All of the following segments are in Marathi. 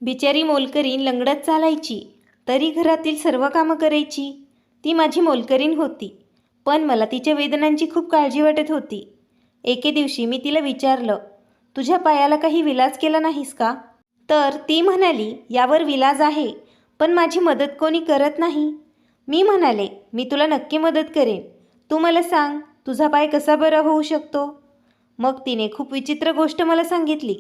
बिचारी मोलकरीण लंगडत चालायची, तरी घरातील सर्व कामं करायची. ती माझी मोलकरीण होती, पण मला तिच्या वेदनांची खूप काळजी वाटत होती. एके दिवशी मी तिला विचारलं, तुझ्या पायाला काही विलाज केला नाहीस का? तर ती म्हणाली, यावर विलाज आहे, पण माझी मदत कोणी करत नाही. मी म्हणाले, मी तुला नक्की मदत करेन. तू मला सांग, तुझा पाय कसा बरा होऊ शकतो? मग तिने खूप विचित्र गोष्ट मला सांगितली.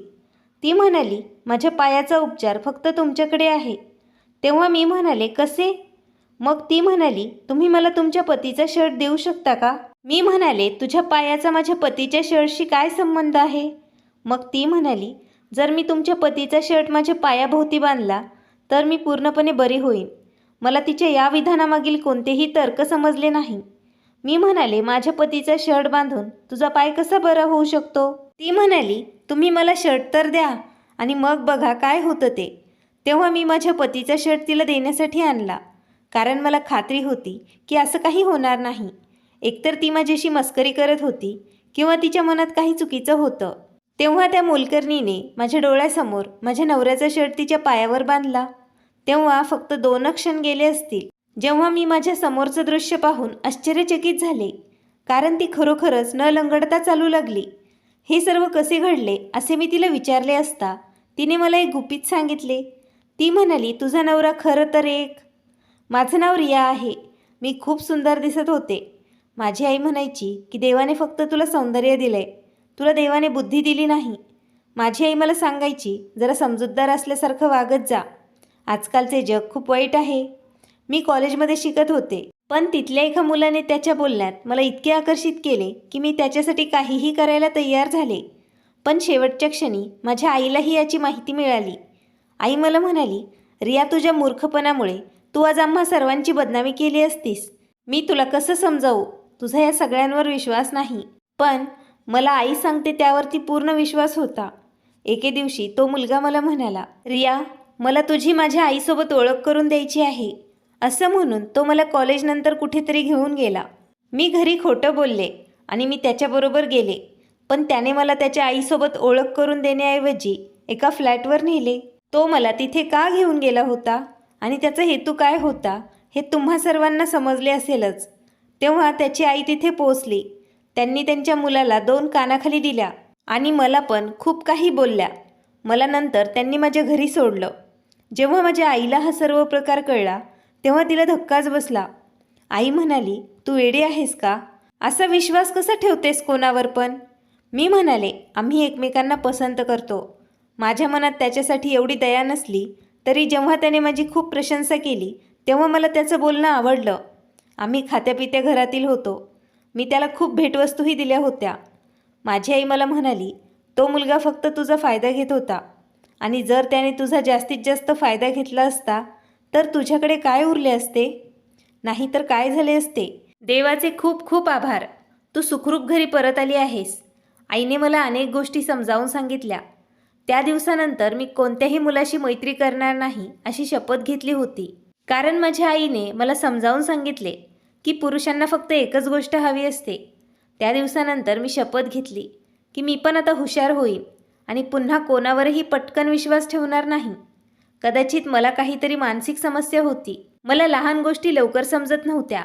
ती म्हणाली, माझ्या पायाचा उपचार फक्त तुमच्याकडे आहे. तेव्हा मी म्हणाले, कसे? मग ती म्हणाली, तुम्ही मला तुमच्या पतीचा शर्ट देऊ शकता का? मी म्हणाले, तुझ्या पायाचा माझ्या पतीच्या शर्टशी काय संबंध आहे? मग ती म्हणाली, जर मी तुमच्या पतीचा शर्ट माझ्या पायाभोवती बांधला तर मी पूर्णपणे बरी होईन. मला तिच्या या विधानामागील कोणतेही तर्क समजले नाही. मी म्हणाले, माझ्या पतीचा शर्ट बांधून तुझा पाय कसा बरा होऊ शकतो? ती म्हणाली, तुम्ही मला शर्ट तर द्या आणि मग बघा काय होतं ते. तेव्हा मी माझ्या पतीचा शर्ट तिला देण्यासाठी आणला, कारण मला खात्री होती की असं काही होणार नाही. एकतर ती माझ्याशी मस्करी करत होती किंवा तिच्या मनात काही चुकीचं होतं. तेव्हा त्या मोलकरणीने माझ्या डोळ्यासमोर माझ्या नवऱ्याचा शर्ट तिच्या पायावर बांधला. तेव्हा फक्त 2 क्षण गेले असतील, जेव्हा मी माझ्या समोरचं दृश्य पाहून आश्चर्यचकित झाले, कारण ती खरोखरच न लंगडता चालू लागली. हे सर्व कसे घडले असे मी तिला विचारले असता तिने मला एक गुपित सांगितले. ती म्हणाली, तुझा नवरा खरं तर माझं नाव रिया आहे. मी खूप सुंदर दिसत होते. माझी आई म्हणायची की देवाने फक्त तुला सौंदर्य दिलंय, तुला देवाने बुद्धी दिली नाही. माझी आई मला सांगायची, जरा समजूतदार असल्यासारखं वागत जा. आजकालचे जग खूप वाईट आहे. मी कॉलेजमध्ये शिकत होते, पण तिथल्या एका मुलाने त्याच्या बोलण्यात मला इतके आकर्षित केले की मी त्याच्यासाठी काहीही करायला तयार झाले. पण शेवटच्या क्षणी माझ्या आईलाही याची माहिती मिळाली. आई मला म्हणाली, रिया, तुझ्या मूर्खपणामुळे तू आज आम्हा सर्वांची बदनामी केली असतीस. मी तुला कसं समजावू? तुझा या सगळ्यांवर विश्वास नाही. पण मला आई सांगते त्यावरती पूर्ण विश्वास होता. एके दिवशी तो मुलगा मला म्हणाला, रिया, मला तुझी माझ्या आईसोबत ओळख करून द्यायची आहे. असं म्हणून तो मला कॉलेजनंतर कुठेतरी घेऊन गेला. मी घरी खोटं बोलले आणि मी त्याच्याबरोबर गेले, पण त्याने मला त्याच्या आईसोबत ओळख करून देण्याऐवजी एका फ्लॅटवर नेले. तो मला तिथे का घेऊन गेला होता आणि त्याचा हेतू काय होता हे तुम्हा सर्वांना समजले असेलच. तेव्हा त्याची आई तिथे पोहोचली. त्यांनी त्यांच्या मुलाला 2 कानाखाली दिल्या आणि मला पण खूप काही बोलल्या. मला नंतर त्यांनी माझ्या घरी सोडलं. जेव्हा माझ्या आईला हा सर्व प्रकार कळला तेव्हा तिला धक्काच बसला. आई म्हणाली, तू वेडी आहेस का? असा विश्वास कसा ठेवतेस कोणावर पण? मी म्हणाले, आम्ही एकमेकांना पसंत करतो. माझ्या मनात त्याच्यासाठी एवढी दया नसली तरी जेव्हा त्याने माझी खूप प्रशंसा केली तेव्हा मला त्याचं बोलणं आवडलं. आम्ही खात्यापित्या घरातील होतो. मी त्याला खूप भेटवस्तूही दिल्या होत्या. माझी आई मला म्हणाली, तो मुलगा फक्त तुझा फायदा घेत होता आणि जर त्याने तुझा जास्तीत जास्त फायदा घेतला असता तर तुझ्याकडे काय उरले असते? नाहीतर काय झाले असते? देवाचे खूप खूप आभार, तू सुखरूप घरी परत आली आहेस. आईने मला अनेक गोष्टी समजावून सांगितल्या. त्या दिवसानंतर मी कोणत्याही मुलाशी मैत्री करणार नाही अशी शपथ घेतली होती, कारण माझ्या आईने मला समजावून सांगितले की पुरुषांना फक्त एकच गोष्ट हवी असते. त्या दिवसानंतर मी शपथ घेतली की मी पण आता हुशार होईन आणि पुन्हा कोणावरही पटकन विश्वास ठेवणार नाही. कदाचित मला काहीतरी मानसिक समस्या होती. मला लहान गोष्टी लवकर समजत नव्हत्या.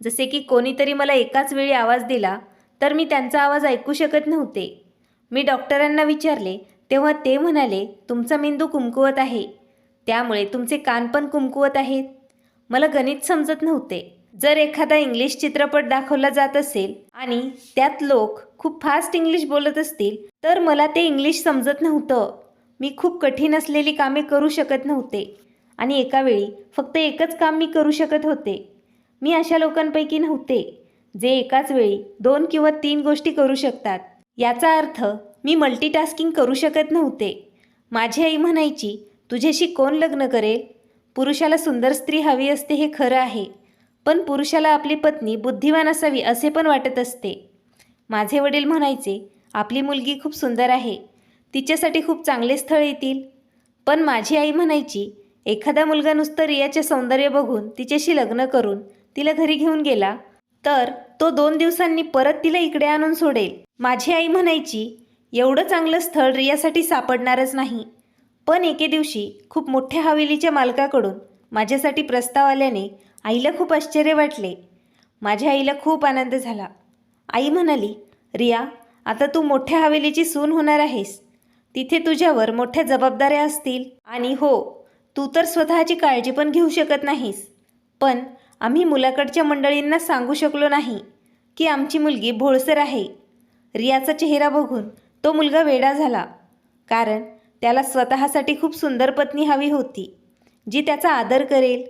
जसे की कोणीतरी मला एकाच वेळी आवाज दिला तर मी त्यांचा आवाज ऐकू शकत नव्हते. मी डॉक्टरांना विचारले तेव्हा ते म्हणाले, तुमचा मेंदू कुमकुवत आहे, त्यामुळे तुमचे कान पण कुमकुवत आहेत. मला गणित समजत नव्हते. जर एखादा इंग्लिश चित्रपट दाखवला जात असेल आणि त्यात लोक खूप फास्ट इंग्लिश बोलत असतील तर मला ते इंग्लिश समजत नव्हतं. मी खूप कठीण असलेली कामे करू शकत नव्हते आणि एका वेळी फक्त एकच काम मी करू शकत होते. मी अशा लोकांपैकी नव्हते जे एकाच वेळी 2 किंवा 3 गोष्टी करू शकतात. याचा अर्थ मी मल्टीटास्किंग करू शकत नव्हते. माझी आई म्हणायची, तुझ्याशी कोण लग्न करेल? पुरुषाला सुंदर स्त्री हवी असते हे खरं आहे, पण पुरुषाला आपली पत्नी बुद्धिवान असावी असे पण वाटत असते. माझे वडील म्हणायचे, आपली मुलगी खूप सुंदर आहे, तिच्यासाठी खूप चांगले स्थळ येतील. पण माझी आई म्हणायची, एखादा मुलगा नुसतं रियाचे सौंदर्य बघून तिच्याशी लग्न करून तिला घरी घेऊन गेला तर तो 2 दिवसांनी परत तिला इकडे आणून सोडेल. माझी आई म्हणायची, एवढं चांगलं स्थळ रियासाठी सापडणारच नाही. पण एके दिवशी खूप मोठ्या हवेलीच्या मालकाकडून माझ्यासाठी प्रस्ताव आल्याने आईला खूप आश्चर्य वाटले. माझ्या आईला खूप आनंद झाला. आई म्हणाली, रिया, आता तू मोठ्या हवेलीची सून होणार आहेस. तिथे तुझ्यावर मोठ्या जबाबदाऱ्या असतील आणि हो, तू तर स्वतःची काळजी पण घेऊ शकत नाहीस. पण आम्ही मुलाकडच्या मंडळींना सांगू शकलो नाही की आमची मुलगी भोळसर आहे. रियाचा चेहरा बघून तो मुलगा वेडा झाला, कारण त्याला स्वतःसाठी खूप सुंदर पत्नी हवी होती, जी त्याचा आदर करेल.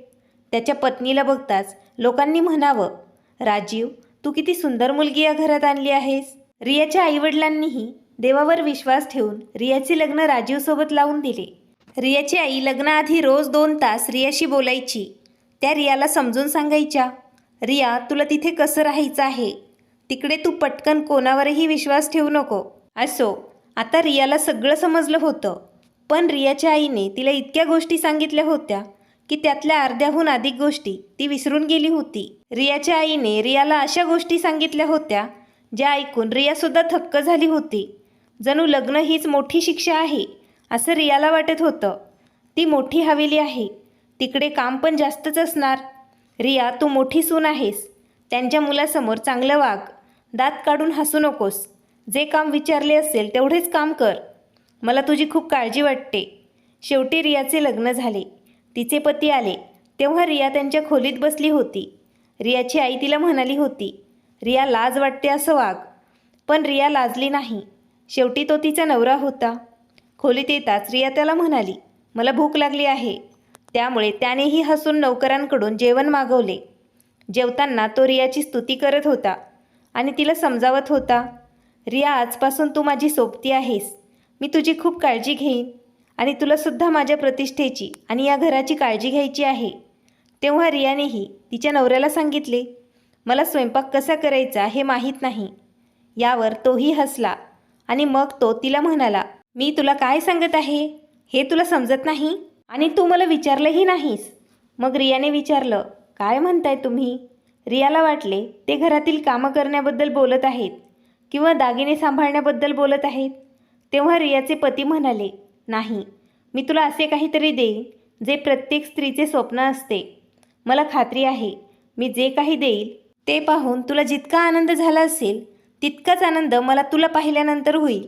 त्याच्या पत्नीला बघताच लोकांनी म्हणावं, राजीव, तू किती सुंदर मुलगी या घरात आणली आहेस. रियाच्या आईवडिलांनीही देवावर विश्वास ठेवून रियाचे लग्न राजीवसोबत लावून दिले. रियाची आई लग्नाआधी रोज 2 तास रियाशी बोलायची. त्या रियाला समजून सांगायच्या, रिया, तुला तिथे कसं राहायचं आहे, तिकडे तू पटकन कोणावरही विश्वास ठेवू नको. असो, आता रियाला सगळं समजलं होतं. पण रियाच्या आईने तिला इतक्या गोष्टी सांगितल्या होत्या की त्यातल्या अर्ध्याहून अधिक गोष्टी ती विसरून गेली होती. रियाच्या आईने रियाला अशा गोष्टी सांगितल्या होत्या ज्या ऐकून रियासुद्धा थक्क झाली होती. जणू लग्न हीच मोठी शिक्षा आहे असं रियाला वाटत होतं. ती मोठी हवेली आहे, तिकडे काम पण जास्तच असणार. रिया, तू मोठी सून आहेस. त्यांच्या मुलासमोर चांगलं वाग, दात काढून हसू नकोस. जे काम विचारले असेल तेवढेच काम कर. मला तुझी खूप काळजी वाटते. शेवटी रियाचे लग्न झाले. तिचे पती आले तेव्हा रिया त्यांच्या खोलीत बसली होती. रियाची आई तिला म्हणाली होती, रिया, लाज वाटते असं वाग. पण रिया लाजली नाही. शेवटी तो तिचा नवरा होता. खोलीत येताच रिया त्याला म्हणाली, मला भूक लागली आहे. त्यामुळे त्यानेही हसून नौकरांकडून जेवण मागवले. जेवताना तो रियाची स्तुती करत होता आणि तिला समजावत होता, रिया, आजपासून तू माझी सोबती आहेस. मी तुझी खूप काळजी घेईन आणि तुलासुद्धा माझ्या प्रतिष्ठेची आणि या घराची काळजी घ्यायची आहे. तेव्हा रियानेही तिच्या नवऱ्याला सांगितले, मला स्वयंपाक कसा करायचा हे माहीत नाही. यावर तोही हसला आणि मग तो तिला म्हणाला, मी तुला काय सांगत आहे हे तुला समजत नाही आणि तू मला विचारलंही नाहीस. मग रियाने विचारलं, काय म्हणताय तुम्ही? रियाला वाटले ते घरातील कामं करण्याबद्दल बोलत आहेत किंवा दागिने सांभाळण्याबद्दल बोलत आहेत. तेव्हा रियाचे पती म्हणाले, नाही, मी तुला असे काहीतरी देईन जे प्रत्येक स्त्रीचे स्वप्न असते. मला खात्री आहे, मी जे काही देईल ते पाहून तुला जितका आनंद झाला असेल तितकाच आनंद मला तुला पाहिल्यानंतर होईल.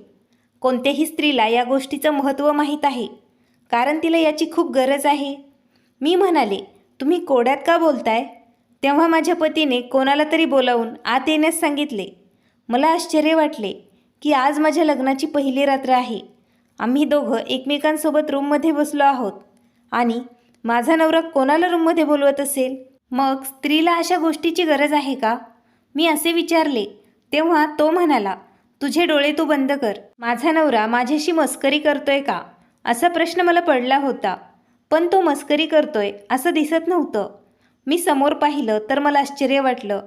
कोणत्याही स्त्रीला या गोष्टीचं महत्त्व माहीत आहे, कारण तिला याची खूप गरज आहे. मी म्हणाले, तुम्ही कोड्यात का बोलताय? तेव्हा माझ्या पतीने कोणाला तरी बोलावून आत येण्यास सांगितले. मला आश्चर्य वाटले की आज माझ्या लग्नाची पहिली रात्र आहे. आम्ही दोघं एकमेकांसोबत रूममध्ये बसलो आहोत आणि माझा नवरा कोणाला रूममध्ये बोलवत असेल? मग स्त्रीला अशा गोष्टीची गरज आहे का? मी असे विचारले. तेव्हा तो म्हणाला, तुझे डोळे तू बंद कर. माझा नवरा माझ्याशी मस्करी करतोय का असा प्रश्न मला पडला होता. पण तो मस्करी करतोय असं दिसत नव्हतं. मी समोर पाहिलं तर मला आश्चर्य वाटलं.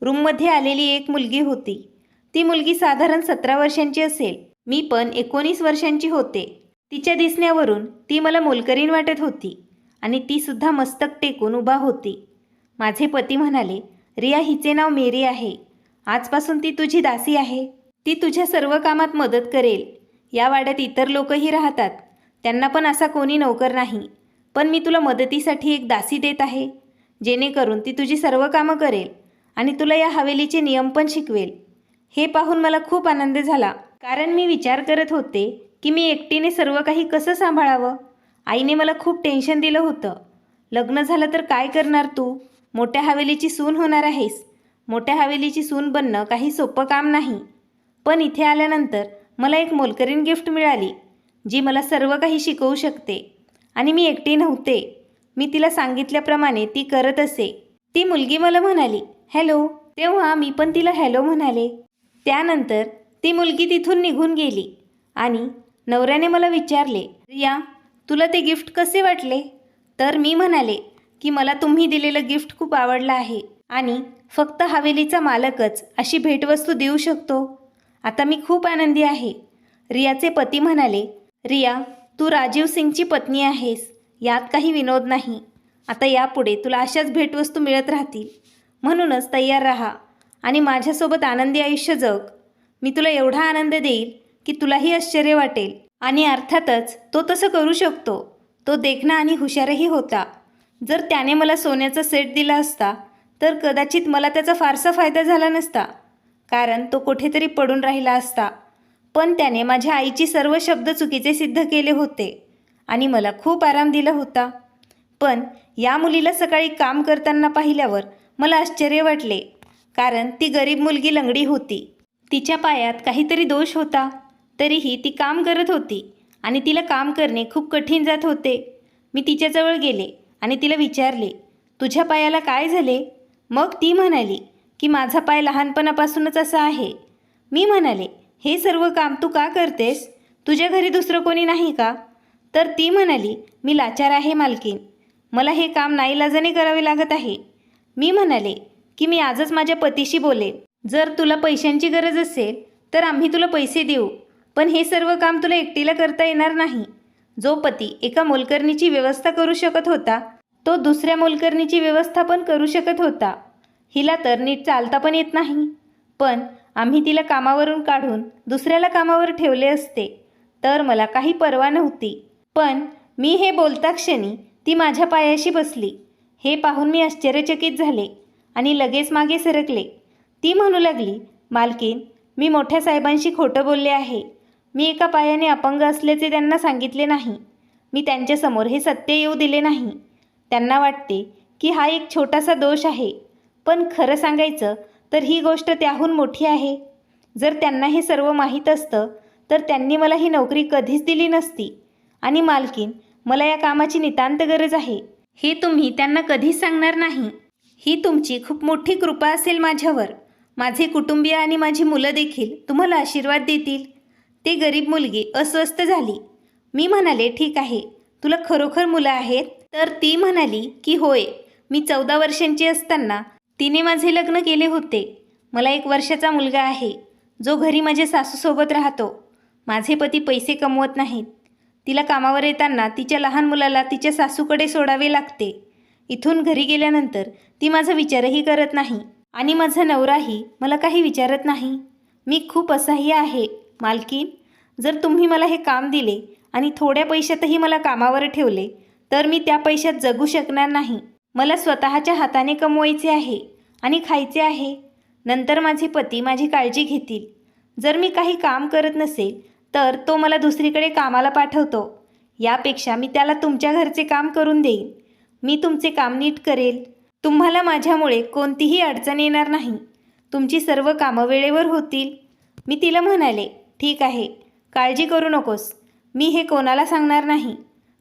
रूममध्ये आलेली एक मुलगी होती. ती मुलगी साधारण 17 वर्षांची असेल. मी पण 19 वर्षांची होते. तिच्या दिसण्यावरून ती मला मोलकरीण वाटत होती आणि तीसुद्धा मस्तक टेकून उभा होती. माझे पती म्हणाले, रिया, हिचे नाव मेरी आहे. आजपासून ती तुझी दासी आहे. ती तुझ्या सर्व कामात मदत करेल. या वाड्यात इतर लोकही राहतात, त्यांना पण असा कोणी नोकर नाही. पण मी तुला मदतीसाठी एक दासी देत आहे, जेणेकरून ती तुझी सर्व कामं करेल आणि तुला या हवेलीचे नियम पण शिकवेल. हे पाहून मला खूप आनंद झाला, कारण मी विचार करत होते की मी एकटीने सर्व काही कसं सांभाळावं. आईने मला खूप टेन्शन दिलं होतं. लग्न झालं तर काय करणार तू? मोठ्या हवेलीची सून होणार आहेस. मोठ्या हवेलीची सून बनणं काही सोपं काम नाही. पण इथे आल्यानंतर मला एक मोलकरीण गिफ्ट मिळाली, जी मला सर्व काही शिकवू शकते. आणि मी एकटी नव्हते. मी तिला सांगितल्याप्रमाणे ती करत असे. ती मुलगी मला म्हणाली, हॅलो. तेव्हा मी पण तिला हॅलो म्हणाले. त्यानंतर ती मुलगी तिथून निघून गेली आणि नवऱ्याने मला विचारले, रिया, तुला ते गिफ्ट कसे वाटले? तर मी म्हणाले की मला तुम्ही दिलेलं गिफ्ट खूप आवडलं आहे आणि फक्त हवेलीचा मालकच अशी भेटवस्तू देऊ शकतो. आता मी खूप आनंदी आहे. रियाचे पती म्हणाले, रिया, तू राजीव सिंगची पत्नी आहेस, यात काही विनोद नाही. आता यापुढे तुला अशाच भेटवस्तू मिळत राहतील. म्हणूनच तयार राहा आणि माझ्यासोबत आनंदी आयुष्य जग. मी तुला एवढा आनंद देईल की तुलाही आश्चर्य वाटेल. आणि अर्थातच तो तसं करू शकतो. तो देखणा आणि हुशारही होता. जर त्याने मला सोन्याचा सेट दिला असता तर कदाचित मला त्याचा फारसा फायदा झाला नसता, कारण तो कुठेतरी पडून राहिला असता. पण त्याने माझ्या आईची सर्व शब्द चुकीचे सिद्ध केले होते आणि मला खूप आराम दिला होता. पण या मुलीला सकाळी काम करताना पाहिल्यावर मला आश्चर्य वाटले, कारण ती गरीब मुलगी लंगडी होती. तिच्या पायात काहीतरी दोष होता, तरीही ती काम करत होती आणि तिला काम करणे खूप कठीण जात होते. मी तिच्याजवळ गेले आणि तिला विचारले, तुझ्या पायाला काय झाले? मग ती म्हणाली की माझा पाय लहानपणापासूनच असा आहे. मी म्हणाले, हे सर्व काम तू का करतेस? तुझ्या घरी दुसरं कोणी नाही का? तर ती म्हणाली, मी लाचार आहे मालकीन, मला हे काम नाईलाजाने करावे लागत आहे. मी म्हणाले की मी आजच माझ्या पतीशी बोलेन. जर तुला पैशांची गरज असेल तर आम्ही तुला पैसे देऊ, पण हे सर्व काम तुला एकटीला करता येणार नाही. जो पती एका मोलकरणीची व्यवस्था करू शकत होता तो दुसऱ्या मोलकरणीची व्यवस्था पण करू शकत होता. हिला तर नीट चालता पण येत नाही, पण आम्ही तिला कामावरून काढून दुसऱ्याला कामावर ठेवले असते तर मला काही पर्वा नव्हती. पण मी हे बोलता क्षणी ती माझ्या पायाशी बसली. हे पाहून मी आश्चर्यचकित झाले आणि लगेच मागे सरकले. ती म्हणू लागली, मालकीन, मी मोठ्या साहेबांशी खोटं बोलले आहे. मी एका पायाने अपंग असल्याचे त्यांना सांगितले नाही. मी त्यांच्यासमोर हे सत्य येऊ दिले नाही. त्यांना वाटते की हा एक छोटासा दोष आहे, पण खरं सांगायचं तर ही गोष्ट त्याहून मोठी आहे. जर त्यांना हे सर्व माहीत असतं तर त्यांनी मला ही नोकरी कधीच दिली नसती. आणि मालकीन, मला या कामाची नितांत गरज आहे. हे तुम्ही त्यांना कधीच सांगणार नाही. ही तुमची खूप मोठी कृपा असेल माझ्यावर. माझे कुटुंबीय आणि माझी मुलं देखील तुम्हाला आशीर्वाद देतील. ती गरीब मुलगी अस्वस्थ झाली. मी म्हणाले, ठीक आहे, तुला खरोखर मुलं आहेत? तर ती म्हणाली की होय, मी 14 वर्षांची असताना तिने माझे लग्न केले होते. मला 1 वर्षाचा मुलगा आहे जो घरी माझ्या सासूसोबत राहतो. माझे पती पैसे कमवत नाहीत. तिला कामावर येताना तिच्या लहान मुलाला तिच्या सासूकडे सोडावे लागते. इथून घरी गेल्यानंतर ती माझा विचारही करत नाही आणि माझा नवराही मला काही विचारत नाही. मी खूप असहाय्य आहे मालकीन. जर तुम्ही मला हे काम दिले आणि थोड्या पैशातही मला कामावर ठेवले तर मी त्या पैशात जगू शकणार नाही. मला स्वतःच्या हाताने कमवायचे आहे आणि खायचे आहे. नंतर माझे पती माझी काळजी घेतील. जर मी काही काम करत नसेल तर तो मला दुसरीकडे कामाला पाठवतो. यापेक्षा मी त्याला तुमच्या घरचे काम करून देईन. मी तुमचे काम नीट करेल. तुम्हाला माझ्यामुळे कोणतीही अडचण येणार नाही. तुमची सर्व कामं वेळेवर होतील. मी तिला म्हणाले, ठीक आहे, काळजी करू नकोस, मी हे कोणाला सांगणार नाही.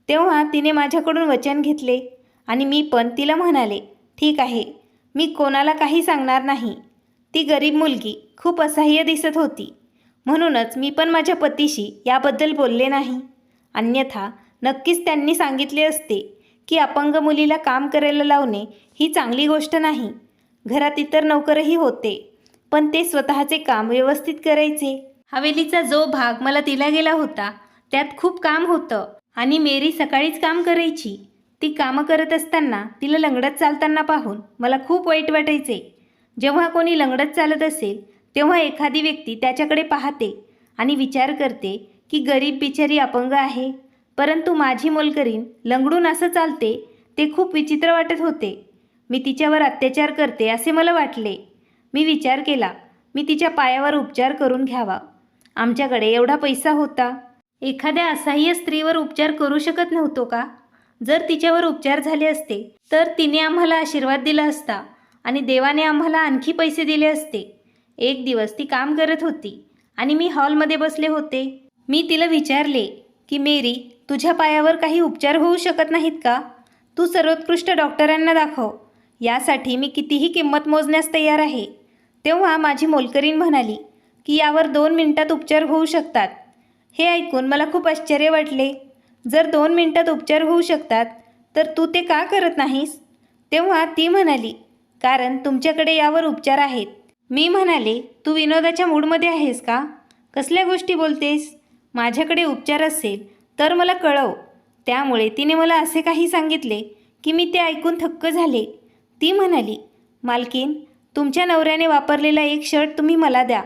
तेव्हा तिने माझ्याकडून वचन घेतले आणि मी पण तिला म्हणाले, ठीक आहे, मी कोणाला काही सांगणार नाही. ती गरीब मुलगी खूप असहाय्य दिसत होती, म्हणूनच मी पण माझ्या पतीशी याबद्दल बोलले नाही. अन्यथा नक्कीच त्यांनी सांगितले असते की अपंग मुलीला काम करायला लावणे ही चांगली गोष्ट नाही. घरात इतर नोकरही होते, पण ते स्वतःचे काम व्यवस्थित करायचे. हवेलीचा जो भाग मला दिला गेला होता त्यात खूप काम होतं आणि मेरी सकाळीच काम करायची. ती कामं करत असताना तिला लंगडत चालताना पाहून मला खूप वाईट वाटायचे. जेव्हा कोणी लंगडत चालत असेल तेव्हा एखादी व्यक्ती त्याच्याकडे पाहते आणि विचार करते की गरीब बिचारी अपंग आहे, परंतु माझी मोलकरीण लंगडून असं चालते ते खूप विचित्र वाटत होते. मी तिच्यावर अत्याचार करते असे मला वाटले. मी विचार केला, मी तिच्या पायावर उपचार करून घ्यावा. आमच्याकडे एवढा पैसा होता. एखाद्या असहाय्य स्त्रीवर उपचार करू शकत नव्हतो का? जर तिच्यावर उपचार झाले असते तर तिने आम्हाला आशीर्वाद दिला असता आणि देवाने आम्हाला आणखी पैसे दिले असते. एक दिवस ती काम करत होती आणि मी हॉलमध्ये बसले होते. मी तिला विचारले की मेरी, तुझ्या पायावर काही उपचार होऊ शकत नाहीत का? तू सर्वोत्कृष्ट डॉक्टरांना दाखव. यासाठी मी कितीही किंमत मोजण्यास तयार आहे. तेव्हा माझी मोलकरीण म्हणाली की यावर 2 मिनिटात उपचार होऊ शकतात. हे ऐकून मला खूप आश्चर्य वाटले. जर 2 मिनिटात उपचार होऊ शकतात तर तू ते का करत नाहीस? तेव्हा ती म्हणाली, कारण तुमच्याकडे यावर उपचार आहेत. मी म्हणाले, तू विनोदाच्या मूडमध्ये आहेस का? कसल्या गोष्टी बोलतेस? माझ्याकडे उपचार असेल तर मला कळव. त्यामुळे तिने मला असे काही सांगितले की मी ते ऐकून थक्क झाले. ती म्हणाली, मालकीन, तुमच्या नवऱ्याने वापरलेला एक शर्ट तुम्ही मला द्या.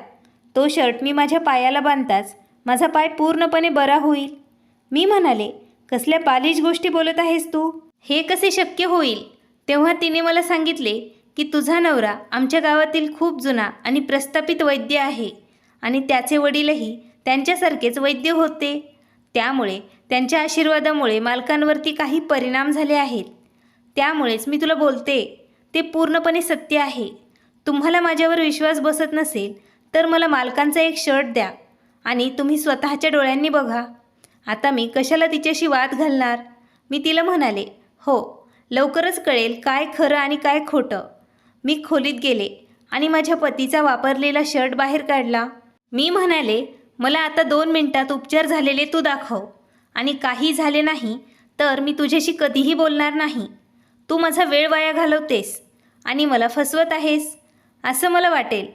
तो शर्ट मी माझ्या पायाला बांधताच माझा पाय पूर्णपणे बरा होईल. मी म्हणाले, कसल्या बालिश गोष्टी बोलत आहेस तू? हे कसे शक्य होईल? तेव्हा तिने मला सांगितले की तुझा नवरा आमच्या गावातील खूप जुना आणि प्रस्थापित वैद्य आहे आणि त्याचे वडीलही त्यांच्यासारखेच वैद्य होते. त्यामुळे त्यांच्या आशीर्वादामुळे मालकांवरती काही परिणाम झाले आहेत. त्यामुळेच मी तुला बोलते, ते पूर्णपणे सत्य आहे. तुम्हाला माझ्यावर विश्वास बसत नसेल तर मला मालकांचा एक शर्ट द्या आणि तुम्ही स्वतःच्या डोळ्यांनी बघा. आता मी कशाला तिच्याशी वाद घालणार? मी तिला म्हणाले, हो, लवकरच कळेल काय खरं आणि काय खोटं. मी खोलीत गेले आणि माझ्या पतीचा वापरलेला शर्ट बाहेर काढला. मी म्हणाले, मला आता 2 मिनिटात उपचार झालेले तू दाखव आणि काही झाले नाही तर मी तुझ्याशी कधीही बोलणार नाही. तू माझा वेळ वाया घालवतेस आणि मला फसवत आहेस असं मला वाटेल.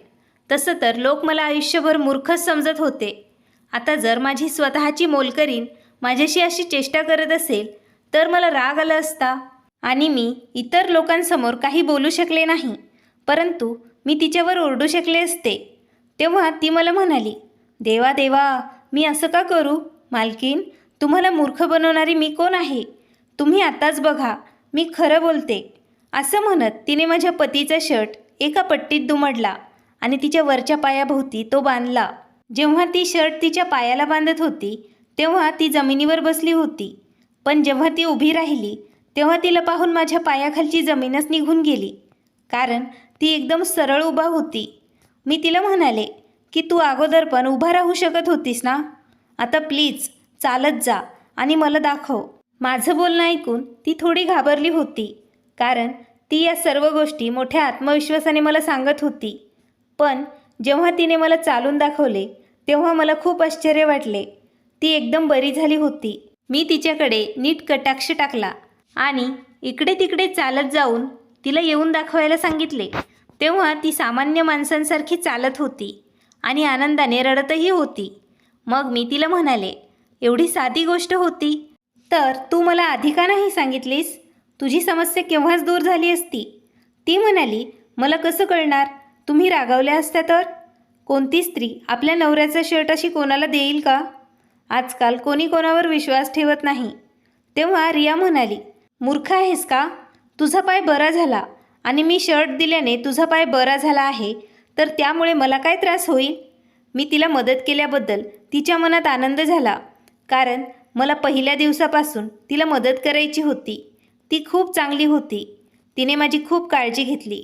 तसं तर लोक मला आयुष्यभर मूर्खच समजत होते. आता जर माझी स्वतःची मोलकरीण माझ्याशी अशी चेष्टा करत असेल तर मला राग आला असता आणि मी इतर लोकांसमोर काही बोलू शकले नाही, परंतु मी तिच्यावर ओरडू शकले असते. तेव्हा ती मला म्हणाली, देवा देवा, मी असं का करू? मालकीन, तुम्हाला मूर्ख बनवणारी मी कोण आहे? तुम्ही आताच बघा, मी खरं बोलते. असं म्हणत तिने माझ्या पतीचा शर्ट एका पट्टीत दुमडला आणि तिच्या वरच्या पायाभोवती तो बांधला. जेव्हा ती शर्ट तिच्या पायाला बांधत होती तेव्हा ती जमिनीवर बसली होती, पण जेव्हा ती उभी राहिली तेव्हा तिला पाहून माझ्या पायाखालची जमीनच निघून गेली, कारण ती एकदम सरळ उभा होती. मी तिला म्हणाले की तू अगोदर पण उभा राहू शकत होतीस ना? आता प्लीज चालत जा आणि मला दाखव. माझं बोलणं ऐकून ती थोडी घाबरली होती, कारण ती या सर्व गोष्टी मोठ्या आत्मविश्वासाने मला सांगत होती. पण जेव्हा तिने मला चालून दाखवले तेव्हा मला खूप आश्चर्य वाटले. ती एकदम बरी झाली होती. मी तिच्याकडे नीट कटाक्ष टाकला आणि इकडे तिकडे चालत जाऊन तिला येऊन दाखवायला सांगितले. तेव्हा ती सामान्य माणसांसारखी चालत होती आणि आनंदाने रडतही होती. मग मी तिला म्हणाले, एवढी साधी गोष्ट होती तर तू मला आधी का नाही सांगितलीस? तुझी समस्या केव्हाच दूर झाली असती. ती म्हणाली, मला कसं कळणार? तुम्ही रागावल्या असत्या तर? कोणती स्त्री आपल्या नवऱ्याचा शर्ट अशी कोणाला देईल का? आजकाल कोणी कोणावर विश्वास ठेवत नाही. तेव्हा रिया म्हणाली, मूर्ख आहेस का? तुझा पाय बरा झाला आणि मी शर्ट दिल्याने तुझा पाय बरा झाला आहे, तर त्यामुळे मला काय त्रास होईल? मी तिला मदत केल्याबद्दल तिच्या मनात आनंद झाला, कारण मला पहिल्या दिवसापासून तिला मदत करायची होती. ती खूप चांगली होती. तिने माझी खूप काळजी घेतली.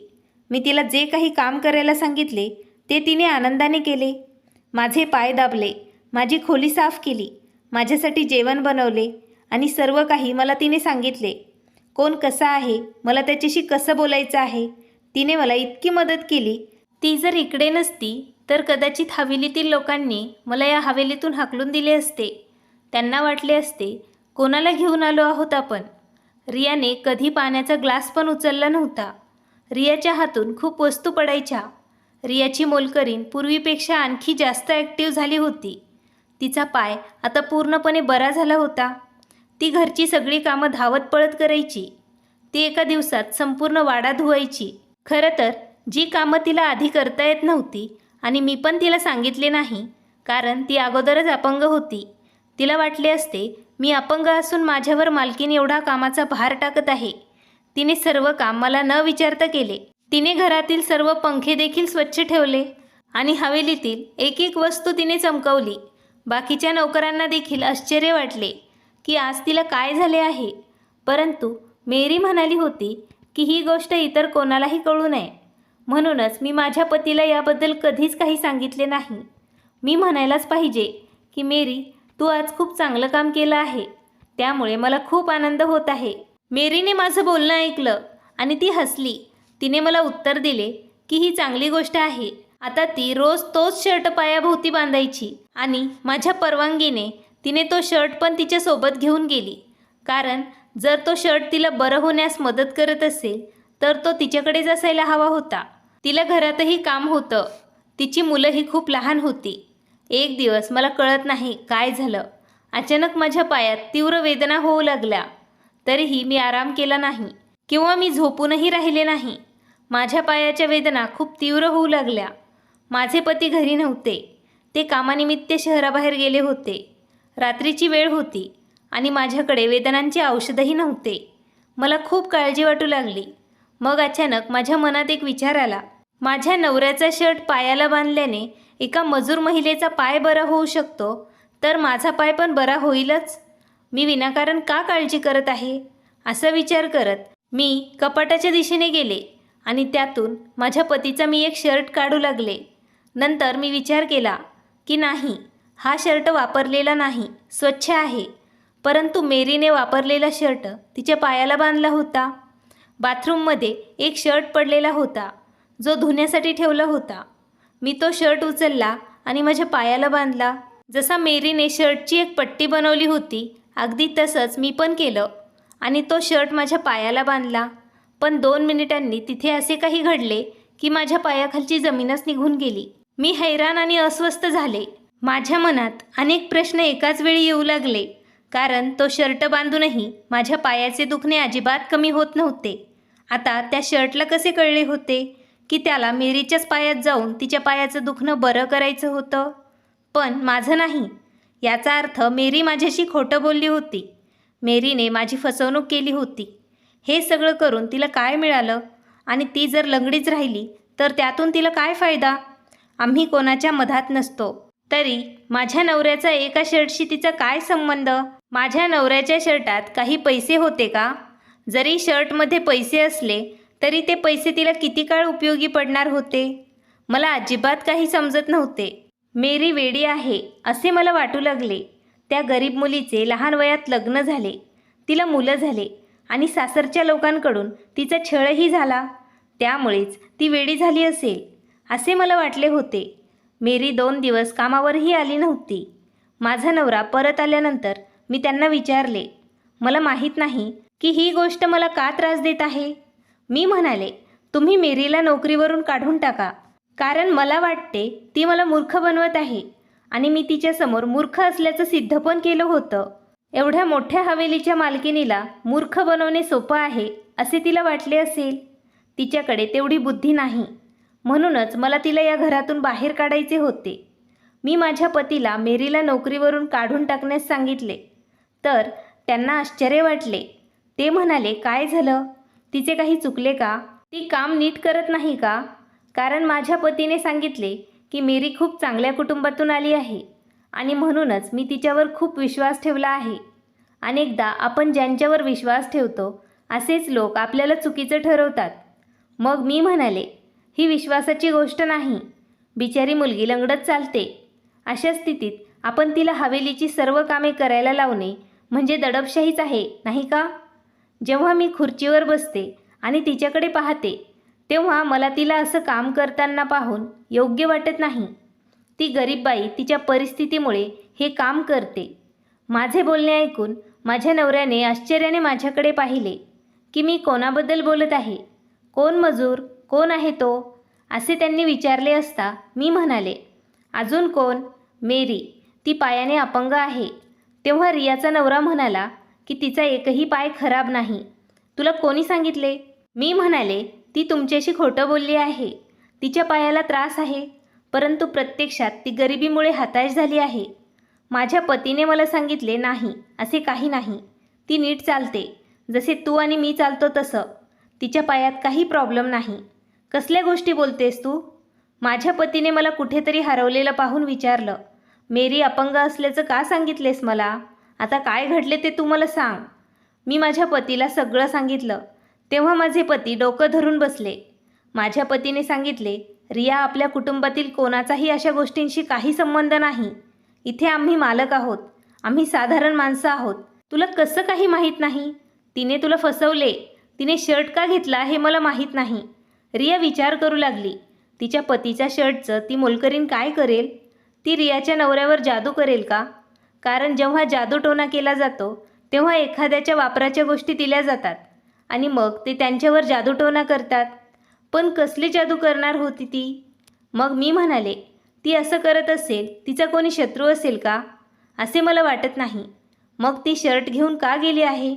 मी तिला जे काही काम करायला सांगितले ते तिने आनंदाने केले. माझे पाय दाबले, माझी खोली साफ केली, माझ्यासाठी जेवण बनवले आणि सर्व काही मला तिने सांगितले. कोण कसा आहे, मला त्याच्याशी कसं बोलायचं आहे, तिने मला इतकी मदत केली. ती जर इकडे नसती तर कदाचित हवेलीतील लोकांनी मला या हवेलीतून हाकलून दिले असते. त्यांना वाटले असते, कोणाला घेऊन आलो आहोत आपण. रियाने कधी पाण्याचा ग्लास पण उचलला नव्हता. रियाच्या हातून खूप वस्तू पडायच्या. रियाची मोलकरीण पूर्वीपेक्षा आणखी जास्त ॲक्टिव्ह झाली होती. तिचा पाय आता पूर्णपणे बरा झाला होता. ती घरची सगळी कामं धावत पळत करायची. ती एका दिवसात संपूर्ण वाडा धुवायची. खरं तर जी कामं तिला आधी करता येत नव्हती आणि मी पण तिला सांगितले नाही, कारण ती अगोदरच अपंग होती. तिला वाटले असते, मी अपंग असून माझ्यावर मालकीन एवढा कामाचा भार टाकत आहे. तिने सर्व काम मला न विचारता केले. तिने घरातील सर्व पंखे देखील स्वच्छ ठेवले आणि हवेलीतील एक एक वस्तू तिने चमकवली. बाकीच्या नौकरांना देखील आश्चर्य वाटले की आज तिला काय झाले आहे. परंतु मेरी म्हणाली होती की ही गोष्ट इतर कोणालाही कळू नये, म्हणूनच मी माझ्या पतीला याबद्दल कधीच काही सांगितले नाही. मी म्हणायलाच पाहिजे की मेरी, तू आज खूप चांगलं काम केलं आहे, त्यामुळे मला खूप आनंद होत आहे. मेरीने माझं बोलणं ऐकलं आणि ती हसली. तिने मला उत्तर दिले की ही चांगली गोष्ट आहे. आता ती रोज तोच शर्ट पायाभोवती बांधायची आणि माझ्या परवानगीने तिने तो शर्ट पण तिच्यासोबत घेऊन गेली, कारण जर तो शर्ट तिला बरं होण्यास मदत करत असेल तर तो तिच्याकडेच असायला हवा होता. तिला घरातही काम होतं. तिची मुलंही खूप लहान होती. एक दिवस मला कळत नाही काय झालं, अचानक माझ्या पायात तीव्र वेदना होऊ लागल्या. तरीही मी आराम केला नाही किंवा मी झोपूनही राहिले नाही. माझ्या पायाच्या वेदना खूप तीव्र होऊ लागल्या. माझे पती घरी नव्हते. ते कामानिमित्त शहराबाहेर गेले होते. रात्रीची वेळ होती आणि माझ्याकडे वेदनांचे औषधही नव्हते. मला खूप काळजी वाटू लागली. मग अचानक माझ्या मनात एक विचार आला. माझ्या नवऱ्याचा शर्ट पायाला बांधल्याने एका मजूर महिलेचा पाय बरा होऊ शकतो, तर माझा पाय पण बरा होईलच. मी विनाकारण का काळजी करत आहे, असा विचार करत मी कपाटाच्या दिशेने गेले आणि त्यातून माझ्या पतीचा मी एक शर्ट काढू लागले. नंतर मी विचार केला की नाही, हा शर्ट वापरलेला नाही, स्वच्छ आहे. परंतु मेरीने वापरलेला शर्ट तिच्या पायाला बांधला होता. बाथरूममध्ये एक शर्ट पडलेला होता, जो धुण्यासाठी ठेवला होता. मी तो शर्ट उचलला आणि माझ्या पायाला बांधला. जसा मेरीने शर्टची एक पट्टी बनवली होती, अगदी तसंच मी पण केलं आणि तो शर्ट माझ्या पायाला बांधला. पण 2 मिनिटांनी तिथे असे काही घडले की माझ्या पायाखालची जमीनच निघून गेली. मी हैराण आणि अस्वस्थ झाले. माझ्या मनात अनेक प्रश्न एकाच वेळी येऊ लागले, कारण तो शर्ट बांधूनही माझ्या पायाचे दुखणे अजिबात कमी होत नव्हते. आता त्या शर्टला कसे कळले होते की त्याला मेरीच्याच पायात जाऊन तिच्या पायाचं दुखणं बरं करायचं होतं? पण माझं नाही. याचा अर्थ मेरी माझ्याशी खोटं बोलली होती. मेरीने माझी फसवणूक केली होती. हे सगळं करून तिला काय मिळालं? आणि ती जर लंगडीच राहिली तर त्यातून तिला काय फायदा? आम्ही कोणाच्या मधात नसतो. तरी माझ्या नवऱ्याचा एका शर्टशी तिचा काय संबंध? माझ्या नवऱ्याच्या शर्टात काही पैसे होते का? जरी शर्टमध्ये पैसे असले तरी ते पैसे तिला किती काळ उपयोगी पडणार होते? मला अजिबात काही समजत नव्हते. मेरी वेडी आहे असे मला वाटू लागले. त्या गरीब मुलीचे लहान वयात लग्न झाले, तिला मुलं झाले आणि सासरच्या लोकांकडून तिचा छळही झाला. त्यामुळेच ती वेडी झाली असेल असे मला वाटले होते. मेरी 2 दिवस कामावरही आली नव्हती. माझा नवरा परत आल्यानंतर मी त्यांना विचारले, मला माहीत नाही की ही गोष्ट मला का त्रास देत आहे. मी म्हणाले, तुम्ही मेरीला नोकरीवरून काढून टाका, कारण मला वाटते ती मला मूर्ख बनवत आहे आणि मी तिच्यासमोर मूर्ख असल्याचं सिद्ध पण केलं होतं. एवढ्या मोठ्या हवेलीच्या मालकिनीला मूर्ख बनवणे सोपं आहे असे तिला वाटले असेल. तिच्याकडे तेवढी बुद्धी नाही. म्हणूनच मला तिला या घरातून बाहेर काढायचे होते. मी माझ्या पतीला मेरीला नोकरीवरून काढून टाकण्यास सांगितले, तर त्यांना आश्चर्य वाटले. ते म्हणाले, काय झालं? तिचे काही चुकले का? ती काम नीट करत नाही का? कारण माझ्या पतीने सांगितले की मेरी खूप चांगल्या कुटुंबातून आली आहे आणि म्हणूनच मी तिच्यावर खूप विश्वास ठेवला आहे. अनेकदा आपण ज्यांच्यावर विश्वास ठेवतो असेच लोक आपल्याला चुकीचं ठरवतात. मग मी म्हणाले, ही विश्वासाची गोष्ट नाही. बिचारी मुलगी लंगडत चालते. अशा स्थितीत आपण तिला हवेलीची सर्व कामे करायला लावणे म्हणजे दडपशाहीच आहे, नाही का? जेव्हा मी खुर्चीवर बसते आणि तिच्याकडे पाहते, तेव्हा मला तिला असं काम करताना पाहून योग्य वाटत नाही. ती गरीब बाई तिच्या परिस्थितीमुळे हे काम करते. माझे बोलणे ऐकून माझ्या नवऱ्याने आश्चर्याने माझ्याकडे पाहिले की मी कोणाबद्दल बोलत आहे. कोण मजूर? कोण आहे तो? असे त्यांनी विचारले असता मी म्हणाले, अजून कोण? मेरी. ती पायाने अपंग आहे. तेव्हा रियाचा नवरा म्हणाला की तिचा एकही पाय खराब नाही. तुला कोणी सांगितले? मी म्हणाले, ती तुमच्याशी खोटं बोलली आहे. तिच्या पायाला त्रास आहे, परंतु प्रत्यक्षात ती गरिबीमुळे हताश झाली आहे. माझ्या पतीने मला सांगितले, नाही, असे काही नाही. ती नीट चालते, जसे तू आणि मी चालतो तसं. तिच्या पायात काही प्रॉब्लेम नाही. कसल्या गोष्टी बोलतेस तू? माझ्या पतीने मला कुठेतरी हरवलेलं पाहून विचारलं, मेरी अपंग असल्याचं का सांगितलेस मला? आता काय घडले ते तू मला सांग. मी माझ्या पतीला सगळं सांगितलं. तेव्हा माझे पती डोकं धरून बसले. माझ्या पतीने सांगितले, रिया, आपल्या कुटुंबातील कोणाचाही अशा गोष्टींशी काही संबंध नाही. इथे आम्ही मालक आहोत. आम्ही साधारण माणसं आहोत. तुला कसं काही माहीत नाही? तिने तुला फसवले. तिने शर्ट का घेतला हे मला माहीत नाही. रिया विचार करू लागली. तिच्या पतीच्या शर्टचं ती मोलकरीण काय करेल? ती रियाच्या नवऱ्यावर जादू करेल का? कारण जेव्हा जादूटोणा केला जातो तेव्हा एखाद्याच्या वापराच्या गोष्टी दिल्या जातात आणि मग ते त्यांच्यावर जादूटोणा करतात. पण कसली जादू करणार होती ती? मग मी म्हणाले, ती असं करत असेल, तिचा कोणी शत्रू असेल का? असे मला वाटत नाही. मग ती शर्ट घेऊन का गेली आहे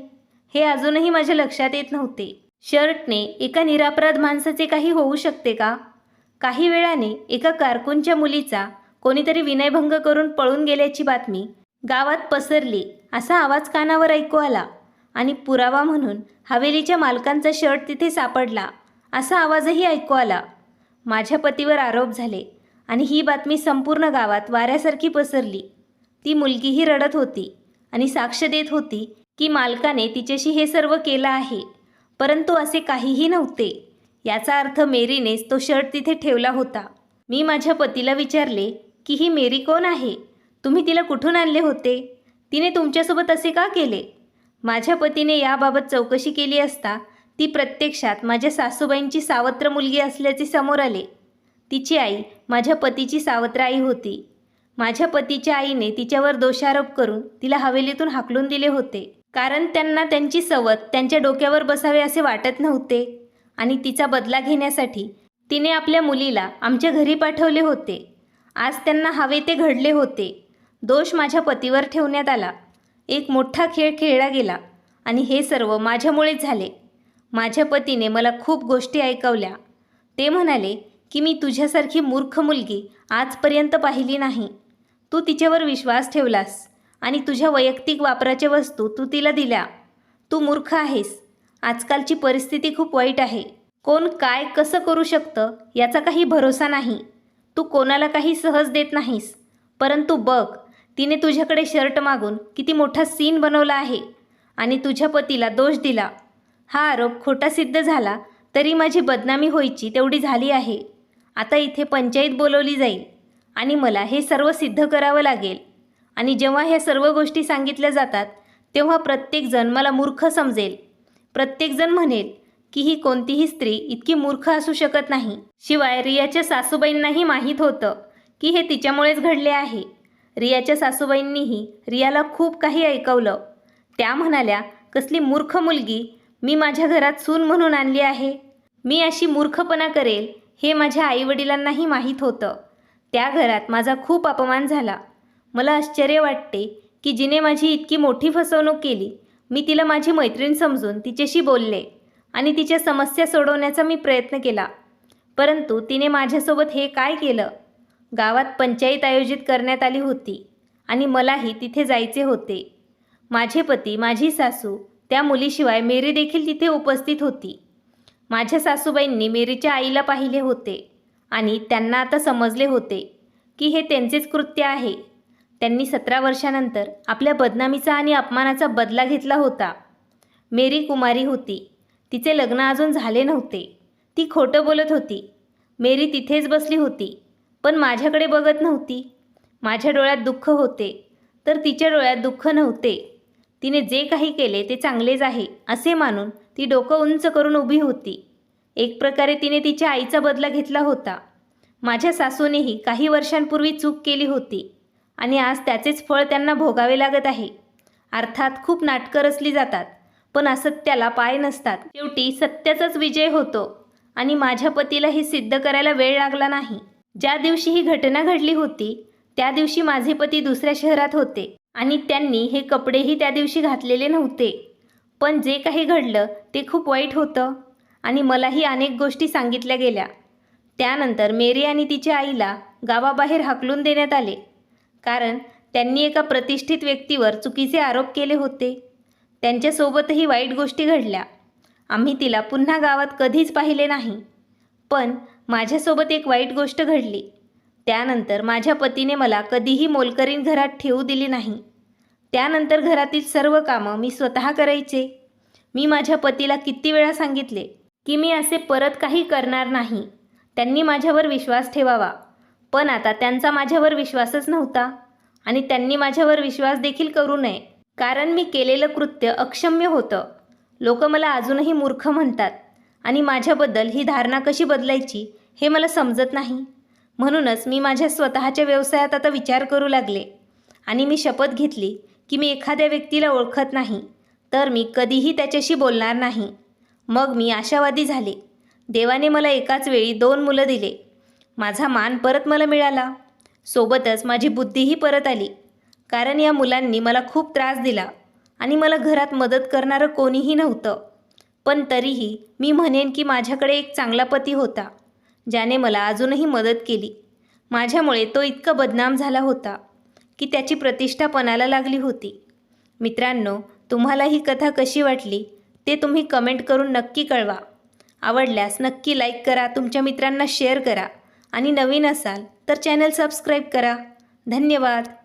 हे अजूनही माझ्या लक्षात येत नव्हते. शर्टने एका निरपराध माणसाचे काही होऊ शकते का? काही वेळाने एका कारकूनच्या मुलीचा कोणीतरी विनयभंग करून पळून गेल्याची बातमी गावात पसरली असा आवाज कानावर ऐकू आला आणि पुरावा म्हणून हवेलीच्या मालकांचा शर्ट तिथे सापडला असा आवाजही ऐकू आला. माझ्या पतीवर आरोप झाले आणि ही बातमी संपूर्ण गावात वाऱ्यासारखी पसरली. ती मुलगीही रडत होती आणि साक्ष देत होती की मालकाने तिच्याशी हे सर्व केलं आहे, परंतु असे काहीही नव्हते. याचा अर्थ मेरीनेच तो शर्ट तिथे ठेवला होता. मी माझ्या पतीला विचारले की ही मेरी कोण आहे? तुम्ही तिला कुठून आणले होते? तिने तुमच्यासोबत असे का केले? माझ्या पतीने याबाबत चौकशी केली असता ती प्रत्यक्षात माझ्या सासूबाईंची सावत्र मुलगी असल्याचे समोर आले. तिची आई माझ्या पतीची सावत्र आई होती. माझ्या पतीच्या आईने तिच्यावर दोषारोप करून तिला हवेलीतून हाकलून दिले होते, कारण त्यांना त्यांची सवत त्यांच्या डोक्यावर बसावे असे वाटत नव्हते आणि तिचा बदला घेण्यासाठी तिने आपल्या मुलीला आमच्या घरी पाठवले होते. आज त्यांना हवे ते घडले होते. दोष माझ्या पतीवर ठेवण्यात आला. एक मोठा खेळ खेळला गेला आणि हे सर्व माझ्यामुळेच झाले. माझ्या पतीने मला खूप गोष्टी ऐकवल्या. ते म्हणाले की मी तुझ्यासारखी मूर्ख मुलगी आजपर्यंत पाहिली नाही. तू तिच्यावर विश्वास ठेवलास आणि तुझ्या वैयक्तिक वापराच्या वस्तू तू तिला दिल्या. तू मूर्ख आहेस. आजकालची परिस्थिती खूप वाईट आहे. कोण काय कसं करू शकतं याचा काही भरोसा नाही. तू कोणाला काही सहज देत नाहीस. परंतु बघ, तिने तुझ्याकडे शर्ट मागून किती मोठा सीन बनवला आहे आणि तुझ्या पतीला दोष दिला. हा आरोप खोटा सिद्ध झाला तरी माझी बदनामी व्हायची तेवढी झाली आहे. आता इथे पंचायत बोलवली जाईल आणि मला हे सर्व सिद्ध करावं लागेल. आणि जेव्हा ह्या सर्व गोष्टी सांगितल्या जातात तेव्हा प्रत्येकजण मला मूर्ख समजेल. प्रत्येकजण म्हणेल की ही कोणतीही स्त्री इतकी मूर्ख असू शकत नाही. शिवाय रियाच्या सासूबाईंनाही माहीत होतं की हे तिच्यामुळेच घडले आहे. रियाच्या सासूबाईंनीही रियाला खूप काही ऐकवलं. त्या म्हणाल्या, कसली मूर्ख मुलगी मी माझ्या घरात सून म्हणून आणली आहे. मी अशी मूर्खपणा करेल हे माझ्या आईवडिलांनाही माहीत होतं. त्या घरात माझा खूप अपमान झाला. मला आश्चर्य वाटते की जिने माझी इतकी मोठी फसवणूक केली, मी तिला माझी मैत्रीण समजून तिच्याशी बोलले आणि तिच्या समस्या सोडवण्याचा मी प्रयत्न केला. परंतु तिने माझ्यासोबत हे काय केलं? गावात पंचायत आयोजित करण्यात आली होती आणि मलाही तिथे जायचे होते. माझे पती, माझी सासू, त्या मुलीशिवाय मेरी देखील तिथे उपस्थित होती. माझ्या सासूबाईंनी मेरीच्या आईला पाहिले होते आणि त्यांना आता समजले होते की हे त्यांचेच कृत्य आहे. त्यांनी 17 वर्षानंतर आपल्या बदनामीचा आणि अपमानाचा बदला घेतला होता. मेरी कुमारी होती. तिचे लग्न अजून झाले नव्हते. ती खोटं बोलत होती. मेरी तिथेच बसली होती, पण माझ्याकडे बघत नव्हती. माझ्या डोळ्यात दुःख होते तर तिच्या डोळ्यात दुःख नव्हते. तिने जे काही केले ते चांगलेच आहे असे मानून ती डोकं उंच करून उभी होती. एक प्रकारे तिने तिच्या आईचा बदला घेतला होता. माझ्या सासूनेही काही वर्षांपूर्वी चूक केली होती आणि आज त्याचेच फळ त्यांना भोगावे लागत आहे. अर्थात खूप नाटकं रचली जातात, पण असत्याला पाय नसतात. शेवटी सत्याचाच विजय होतो आणि माझ्या पतीला हे सिद्ध करायला वेळ लागला नाही. ज्या दिवशी ही घटना घडली होती त्या दिवशी माझे पती दुसऱ्या शहरात होते आणि त्यांनी हे कपडेही त्या दिवशी घातलेले नव्हते. पण जे काही घडलं ते खूप वाईट होतं आणि मलाही अनेक गोष्टी सांगितल्या गेल्या. त्यानंतर मेरी आणि तिच्या आईला गावाबाहेर हाकलून देण्यात आले, कारण त्यांनी एका प्रतिष्ठित व्यक्तीवर चुकीचे आरोप केले होते. त्यांच्यासोबतही वाईट गोष्टी घडल्या. आम्ही तिला पुन्हा गावात कधीच पाहिले नाही. पण माझ्यासोबत एक वाईट गोष्ट घडली. त्यानंतर माझ्या पतीने मला कधीही मोलकरीण घरात ठेवू दिली नाही. त्यानंतर घरातील सर्व कामं मी स्वतः करायचे. मी माझ्या पतीला किती वेळा सांगितले की मी असे परत काही करणार नाही. त्यांनी माझ्यावर विश्वास ठेवावा, पण आता त्यांचा माझ्यावर विश्वासच नव्हता आणि त्यांनी माझ्यावर विश्वास देखील करू नये, कारण मी केलेलं कृत्य अक्षम्य होतं. लोक मला अजूनही मूर्ख म्हणतात आणि माझ्याबद्दल ही धारणा कशी बदलायची हे मला समजत नाही. म्हणूनच मी माझ्या स्वतःच्या व्यवसायात आता विचार करू लागले आणि मी शपथ घेतली की मी एखाद्या व्यक्तीला ओळखत नाही तर मी कधीही त्याच्याशी बोलणार नाही. मग मी आशावादी झाले. देवाने मला एकाच वेळी 2 मुलं दिले. माझा मान परत मला मिळाला. सोबतच माझी बुद्धीही परत आली, कारण या मुलांनी मला खूप त्रास दिला आणि मला घरात मदत करणारं कोणीही नव्हतं. पण तरीही मी म्हणेन की माझ्याकडे एक चांगला पती होता, ज्याने मला अजूनही मदत केली. माझ्यामुळे तो इतका बदनाम झाला होता की त्याची प्रतिष्ठा पणाला लागली होती. मित्रांनो, तुम्हाला ही कथा कशी वाटली ते तुम्ही कमेंट करून नक्की कळवा. आवडल्यास नक्की लाईक करा, तुमच्या मित्रांना शेअर करा आणि नवीन असाल तर चॅनल सबस्क्राईब करा. धन्यवाद.